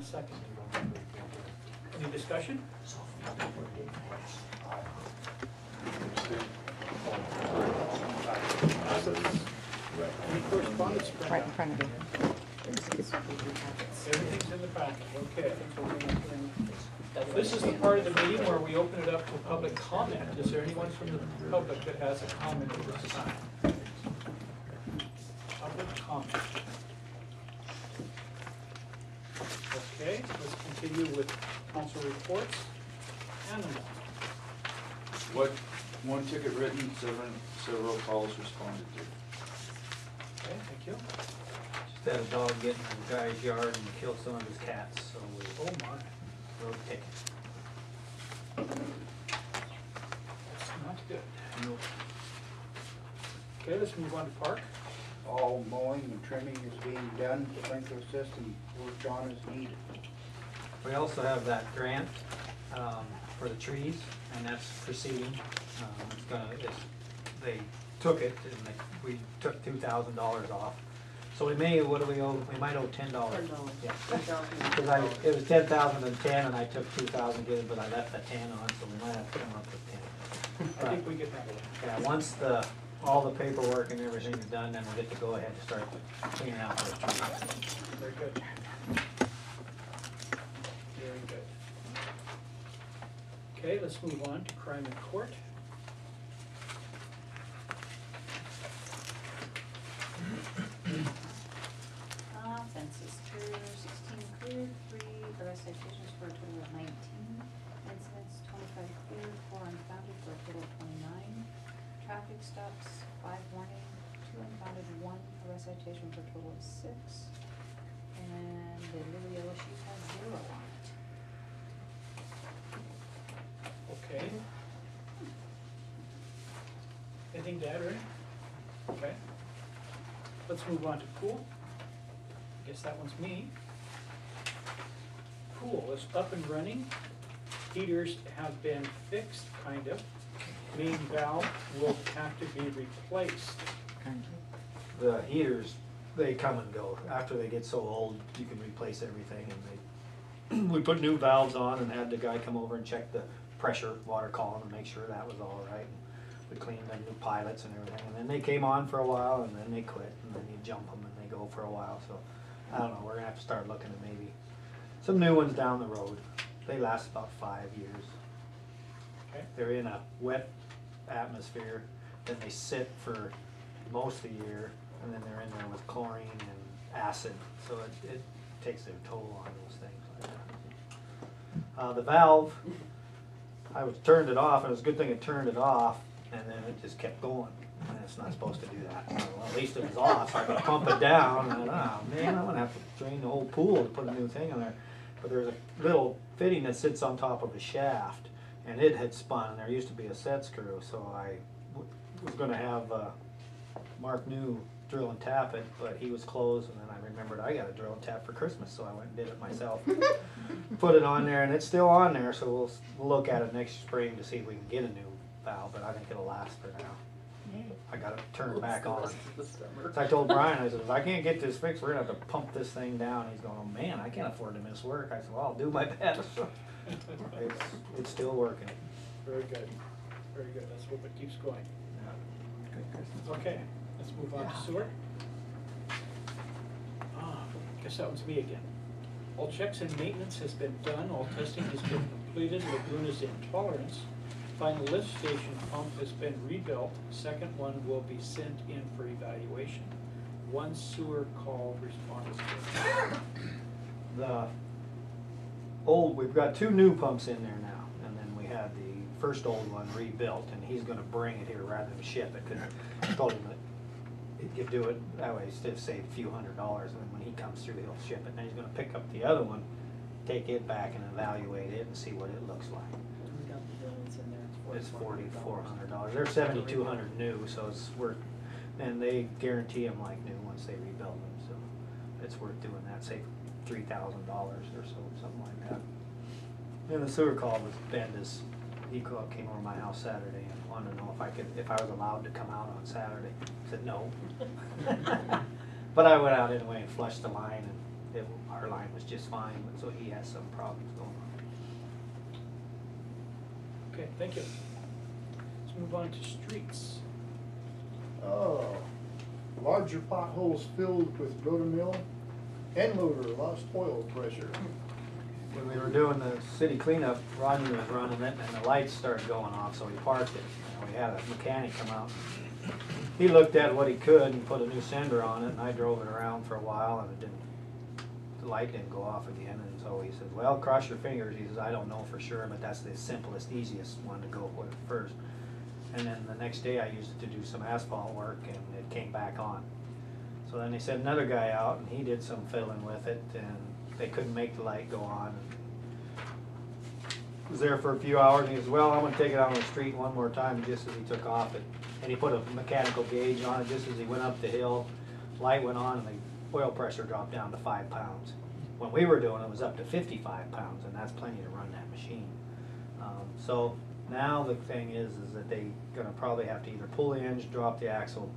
Second. Any discussion? Any correspondence? Right in front of you. Everything's in the packet, okay. This is the part of the meeting where we open it up to public comment. Is there anyone from the public that has a comment at this time? Public comment. Okay, let's continue with council reports. Animal. What, one ticket written, several calls responded to. Okay, thank you. Just had a dog get in the guy's yard and killed some of his cats, so we Oh my, wrote a ticket. that's not good. Nope. Okay, let's move on to park. All mowing and trimming is being done, sprinkler system worked on as needed. We also have that grant for the trees, and that's proceeding. They took it, and we took $2,000 off. So we may, what do we owe? We might owe $10. $10. Yeah. Because it was 10,010, and I took 2,000, but I left the 10 on, so we might have to come up with 10. I think we get that one. Yeah, once all the paperwork and everything is done, then we'll get to go ahead and start cleaning out those trees. Very good. Very good. Okay, let's move on to crime and court. Offenses, clear 16 cleared, 3 arrest citations for a total of 19. Incidents, 25 cleared, 4 unfounded for a total of 29. Traffic stops, 5 warning, 2 unfounded, 1 arrest citation for a total of 6. And the little yellow sheet has 0 on it. Okay. Anything to add, Roni? Okay. Let's move on to pool. Guess that one's me. Pool is up and running. Heaters have been fixed, kind of. Main valve will have to be replaced. The heaters, they come and go. After they get so old, you can replace everything, and we put new valves on and had the guy come over and check the pressure, water column, and make sure that was all right. We cleaned the new pilots and everything, and then they came on for a while, and then they quit, and then you jump them and they go for a while. So I don't know, we're gonna have to start looking at maybe some new ones down the road. They last about 5 years. Okay. They're in a wet atmosphere, then they sit for most of the year, and then they're in there with chlorine and acid, so it takes their toll on those things like that. The valve, turned it off, and it was a good thing it turned it off, and then it just kept going. And it's not supposed to do that. So, well, at least it was off, so I could pump it down, and oh man, I'm gonna have to drain the whole pool to put a new thing in there. But there's a little fitting that sits on top of a shaft, and it had spun, and there used to be a set screw, so I was gonna have Mark New drill and tap it, but he was closed, and then I remembered I got a drill and tap for Christmas, so I went and did it myself. Put it on there, and it's still on there, so we'll look at it next spring to see if we can get a new valve, but I think it'll last for now. I got it turned back on. So I told Brian, I said, if I can't get this fixed, we're gonna have to pump this thing down. He's going, oh man, I can't afford to miss work. I said, well, I'll do my best. It's still working. Very good. Very good. Let's hope it keeps going. Okay, let's move on to sewer. Guess that one's me again. All checks and maintenance has been done. All testing has been completed. Lagoon is in tolerance. Final lift station pump has been rebuilt. Second one will be sent in for evaluation. 1 sewer call responded to. We've got 2 new pumps in there now, and then we had the first old one rebuilt, and he's gonna bring it here rather than ship it, because I told him that he could do it that way, instead of save a few $100s, and then when he comes through, he'll ship it. And then he's gonna pick up the other one, take it back and evaluate it and see what it looks like. It's $4,400. They're $7,200 new, so it's worth, and they guarantee them like new once they rebuild them. So it's worth doing that. Save $3,000 or so, something like that. And the sewer call was Brenda's. He came over to my house Saturday and wanted to know if I was allowed to come out on Saturday. I said no. But I went out anyway and flushed the line, and our line was just fine, but so he has some problems going on. Okay, thank you. Let's move on to streets. Larger potholes filled with rotomill. End loader lost oil pressure. When we were doing the city cleanup, Rodney was running it and the lights started going off, so we parked it. And we had a mechanic come out. He looked at what he could and put a new sender on it, and I drove it around for a while and the light didn't go off again. And so he said, well, cross your fingers. He says, I don't know for sure, but that's the simplest, easiest one to go with first. And then the next day I used it to do some asphalt work and it came back on. So then they sent another guy out and he did some filling with it and they couldn't make the light go on. Was there for a few hours and he says, well, I'm gonna take it out on the street one more time, just as he took off it. And he put a mechanical gauge on it just as he went up the hill. Light went on and the oil pressure dropped down to 5 pounds. When we were doing it, it was up to 55 pounds and that's plenty to run that machine. So now the thing is that they gonna probably have to either pull the hinge, drop the axle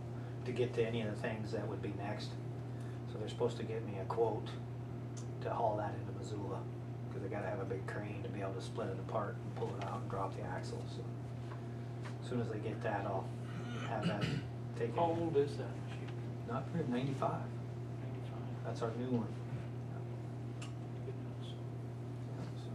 to get to any of the things that would be next. So they're supposed to get me a quote to haul that into Missoula, because they gotta have a big crane to be able to split it apart and pull it out and drop the axle. So as soon as they get that, I'll have that taken. How old is that machine? Not for 95. 95. That's our new one. Good news. So,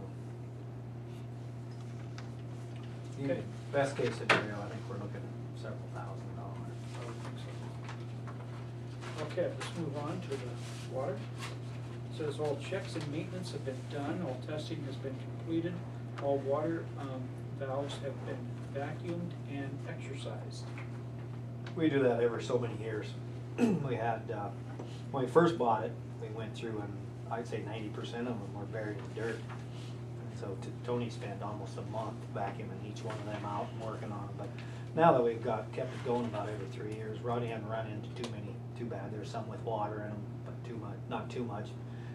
Okay. best case scenario, I think we're looking at several $1,000s. I would think so. Okay, let's move on to the water. It says all checks and maintenance have been done, all testing has been completed, all water valves have been vacuumed and exercised. We do that every so many years. We had, when we first bought it, we went through and I'd say 90% of them were buried in dirt. And so Tony spent almost a month vacuuming each one of them out and working on them. But now that we've kept it going about every 3 years, Rodney hadn't run into too bad. There's some with water in them, but too much, not too much.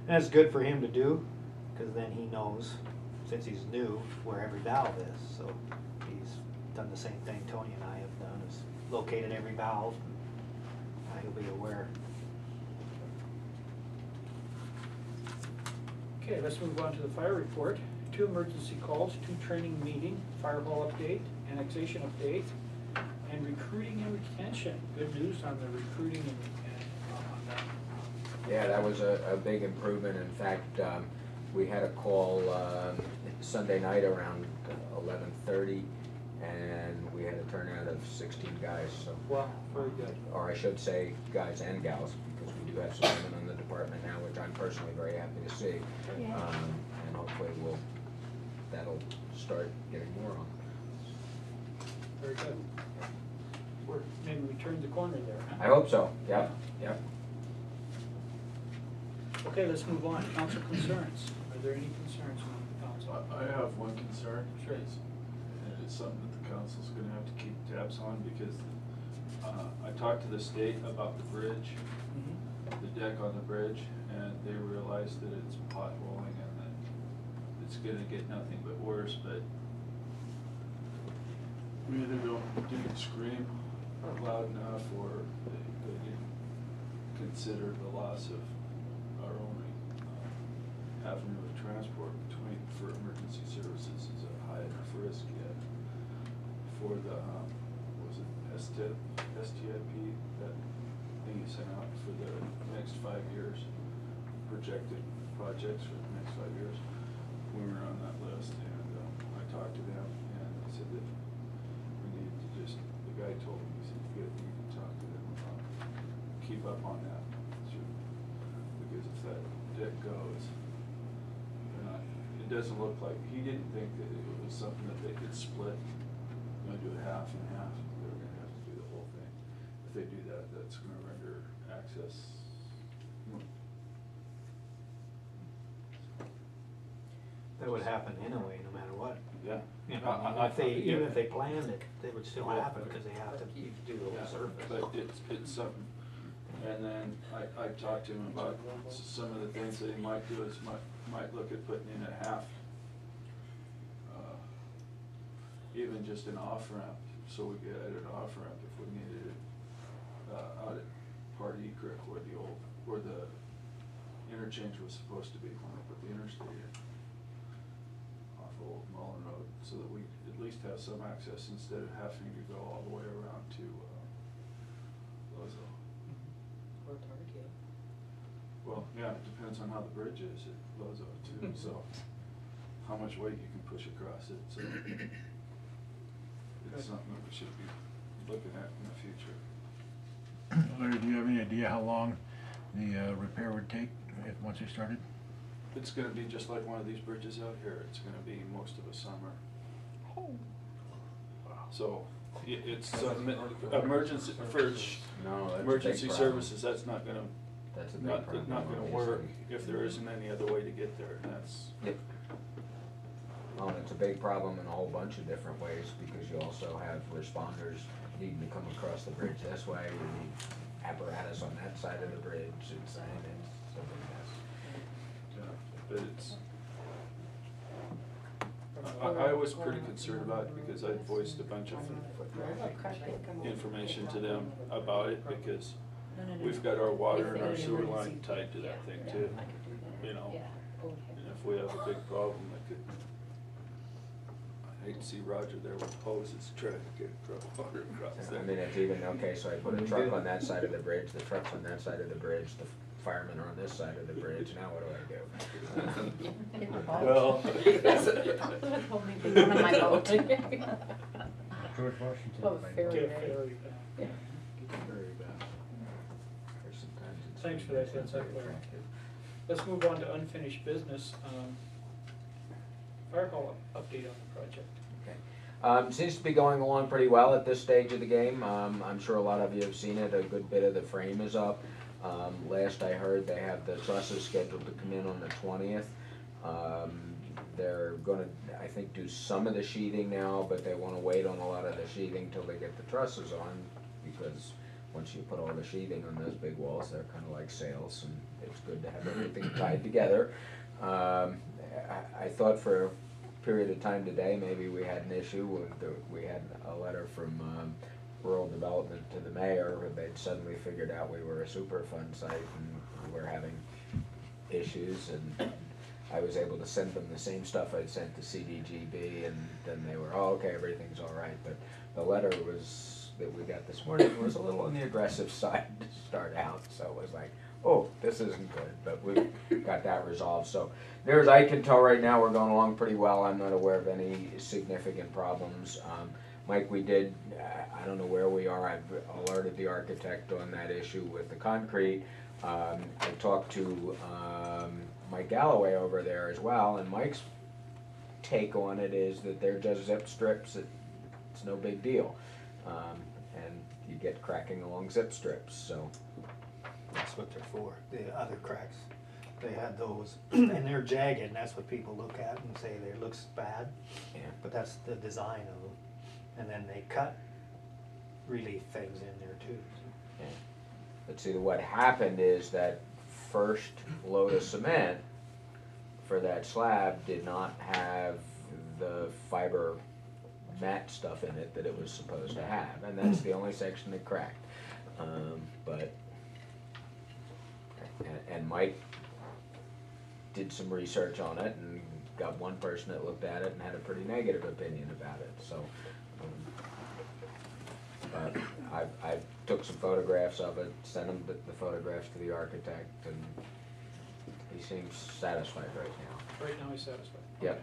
And it's good for him to do, because then he knows, since he's new, where every valve is. So he's done the same thing Tony and I have done, is located every valve. He'll be aware. Okay, let's move on to the fire report. 2 emergency calls, 2 training meeting, fire hall update, annexation update, and recruiting and retention. Good news on the recruiting and on that. Yeah, that was a big improvement. In fact, we had a call Sunday night around 11:30, and we had a turnout of 16 guys. So, Wow, very good. or I should say guys and gals, because we do have some women in the department now, which I'm personally very happy to see. Yeah. And hopefully that'll start getting more on. Very good. Maybe we turned the corner there, huh? I hope so. Yep, yep. Okay, let's move on. Council concerns. Are there any concerns from the council? I have one concern. Sure. And it's something that the council's gonna have to keep tabs on, because I talked to the state about the bridge, Mhm. the deck on the bridge, and they realized that it's potholing and that it's gonna get nothing but worse, but we either didn't scream loud enough, or they didn't consider the loss of our only avenue of transport for emergency services is a high enough risk yet. For the, was it STIP, that thing you sent out for the next 5 years, projected projects for the next 5 years, we were on that list, and I talked to them, and they said that we need to just, the guy told me, he said, you need to talk to them about, keep up on that, because if that deck goes, it doesn't look like, he didn't think that it was something that they could split, do it half and half. They were gonna have to do the whole thing. If they do that, that's gonna render access. That would happen anyway, no matter what. Yeah. You know, even if they planned it, they would still happen, because they have to do the Yeah, whole surface. but it's something. And then I talked to him about some of the things that he might do, is might look at putting in a half, even just an off-ramp, so we could add an off-ramp if we needed it, out at Pardee Creek, where the interchange was supposed to be when I put the interstate in off Old Mullen Road, so that we at least have some access instead of having to go all the way around to Lozo. Or Target. Well, yeah, it depends on how the bridge is at Lozo too, so how much weight you can push across it, so it's something that we should be looking at in the future. Larry, do you have any idea how long the repair would take once you started? It's gonna be just like one of these bridges out here, it's gonna be most of a summer. So, it's emergency, for No, that's a big emergency problem. services, that's not gonna, That's a big not problem. gonna work if there isn't any other way to get there, and that's, Yep. Well, it's a big problem in a whole bunch of different ways, because you also have responders needing to come across the bridge this way, you need apparatus on that side of the bridge, it's a big mess. yeah, but it's, I was pretty concerned about it because I voiced a bunch of information to them about it, because we've got our water and our sewer line tied to that thing too, you know. And if we have a big problem, that could, I hate to see Roger there with hoses trying to get water across there. I mean, it's even, okay, so I put a truck on that side of the bridge, the truck's on that side of the bridge, the firemen are on this side of the bridge, now what do I do? Well. Only be one on my boat. George Washington. Oh, ferry, Get right? ferry back. Yeah. Very bad. Or sometimes it's- Thanks for that insight, Larry. Let's move on to unfinished business. Fire hall update on the project. Okay. Seems to be going along pretty well at this stage of the game. I'm sure a lot of you have seen it. A good bit of the frame is up. Last I heard, they have the trusses scheduled to come in on the 20th. They're gonna, I think, do some of the sheathing now, but they wanna wait on a lot of the sheathing till they get the trusses on, because once you put all the sheathing on those big walls, they're kinda like sails, and it's good to have everything tied together. I thought for a period of time today, maybe we had an issue with we had a letter from rural development to the mayor, where they'd suddenly figured out we were a Superfund site and we're having issues, and I was able to send them the same stuff I'd sent to CDGB, and then they were, oh, okay, everything's all right, but the letter that we got this morning was a little on the aggressive side to start out, so it was like, oh, this isn't good, but we got that resolved. So near as I can tell right now, we're going along pretty well. I'm not aware of any significant problems. Mike, we did, I don't know where we are, I've alerted the architect on that issue with the concrete. I talked to Mike Galloway over there as well, and Mike's take on it is that they're just zip strips, it's no big deal. And you get cracking along zip strips, so. That's what they're for, the other cracks. They had those, and they're jagged, and that's what people look at and say they looks bad. Yeah. But that's the design of them. And then they cut relief things in there too. Yeah. But see, what happened is that first load of cement for that slab did not have the fiber mat stuff in it that it was supposed to have, and that's the only section that cracked. And Mike did some research on it and got one person that looked at it and had a pretty negative opinion about it, so. But I took some photographs of it, sent him the photographs to the architect, and he seems satisfied right now. Right now he's satisfied. Yep.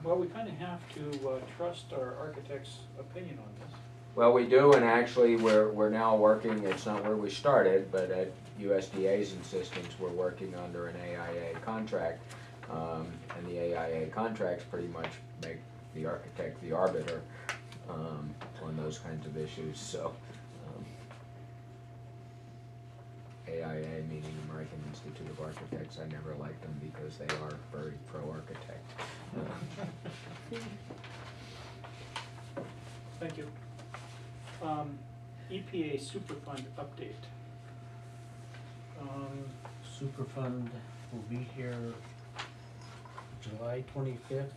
Well, we kind of have to trust our architect's opinion on this. Well, we do, and actually, we're now working, it's not where we started, but at USDA's insistence, we're working under an AIA contract, and the AIA contracts pretty much make the architect the arbiter on those kinds of issues, so. AIA, meaning American Institute of Architects, I never liked them because they are very pro-architect. Thank you. EPA Superfund update. Superfund will be here July 25th,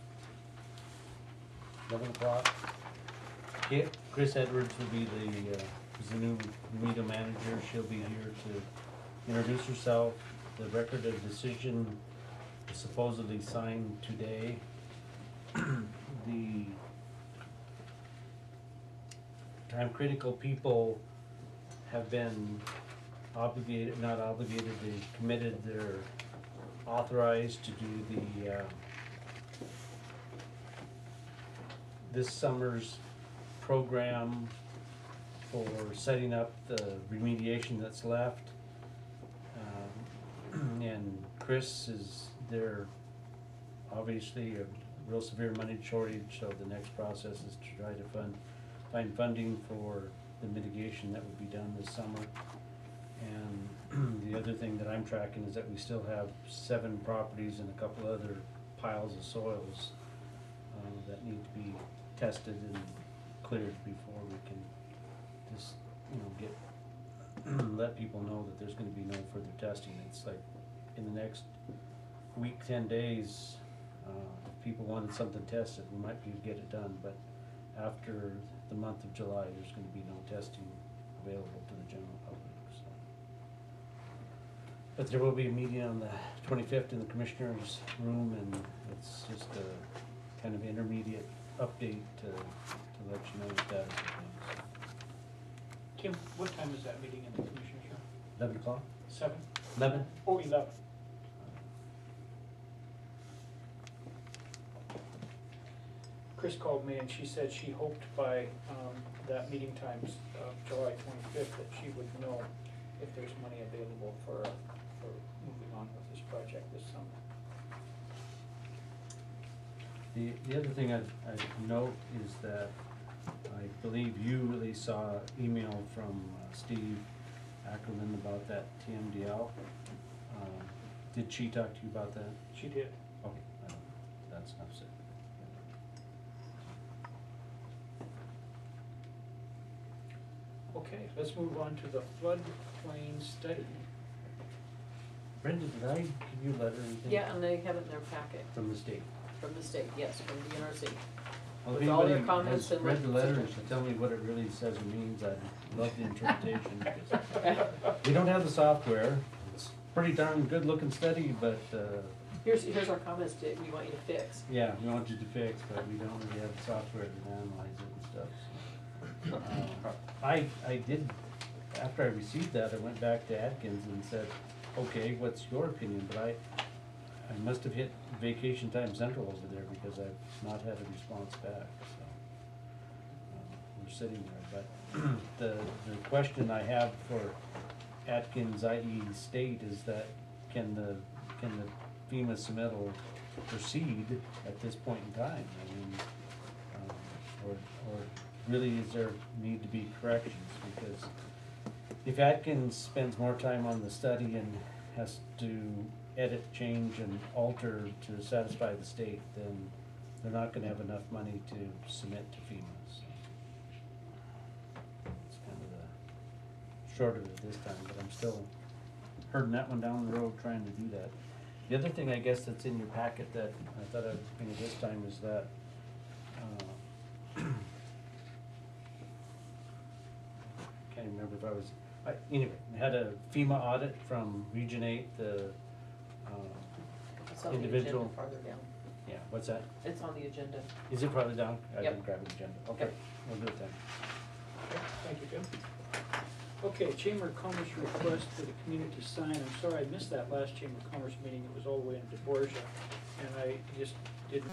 11 o'clock. Yeah, Chris Edwards will be the new media manager. She'll be here to introduce herself, the record of decision is supposedly signed today. The time-critical people have been obligated, not obligated, they committed, they're authorized to do the, this summer's program for setting up the remediation that's left. And Chris is there, obviously a real severe money shortage, so the next process is to try to find funding for the mitigation that would be done this summer. And the other thing that I'm tracking is that we still have 7 properties and a couple other piles of soils that need to be tested and cleared before we can just, get let people know that there's gonna be no further testing. It's like in the next week, 10 days, if people wanted something tested, we might be able to get it done, but after the month of July, there's gonna be no testing available to the general public, so. But there will be a meeting on the 25th in the commissioner's room, and it's just a kind of intermediate update to let you know the status of things. Tim, what time is that meeting in the commissioner's room? 11 o'clock? 7? 11? Oh, 11. Chris called me and she said she hoped by that meeting times of July 25th that she would know if there's money available for moving on with this project this summer. The other thing I'd note is that I believe you at least saw an email from Steve Ackerman about that TMDL. Did she talk to you about that? She did. Okay, that's enough said. Okay, let's move on to the floodplain study. Brenda, did I give you a letter or anything? Yeah, and they have it in their packet From the state? from the state, yes, from the NRC. Well, if With all their anybody comments has and read the letter and suggestions. should tell me what it really says or means, I'd love the interpretation, because we don't have the software. It's pretty darn good looking study, but, Here's our comments that we want you to fix. yeah, we want you to fix, but we don't really have the software to analyze it and stuff, so. I did, after I received that, I went back to Atkins and said, okay, what's your opinion? But I must have hit vacation time central over there because I've not had a response back, so. We're sitting there, but the question I have for Atkins, i.e. state, is that can the FEMA submittal proceed at this point in time? I mean, or really is there need to be corrections? Because if Atkins spends more time on the study and has to edit, change, and alter to satisfy the state, then they're not gonna have enough money to submit to FEMA, so. It's kind of the short of it this time, but I'm still herding that one down the road trying to do that. The other thing, I guess, that's in your packet that I thought I'd bring this time is that, can't remember if I was, anyway, we had a FEMA audit from Region 8, the, It's on the agenda individual. farther down. yeah, what's that? It's on the agenda. Is it farther down? I Yep. didn't grab the agenda. Okay, Yep. we'll do it then. Okay, thank you, Jim. Okay, Chamber of Commerce request for the community sign. I'm sorry I missed that last Chamber of Commerce meeting. It was all the way in DeBorgia, and I just didn't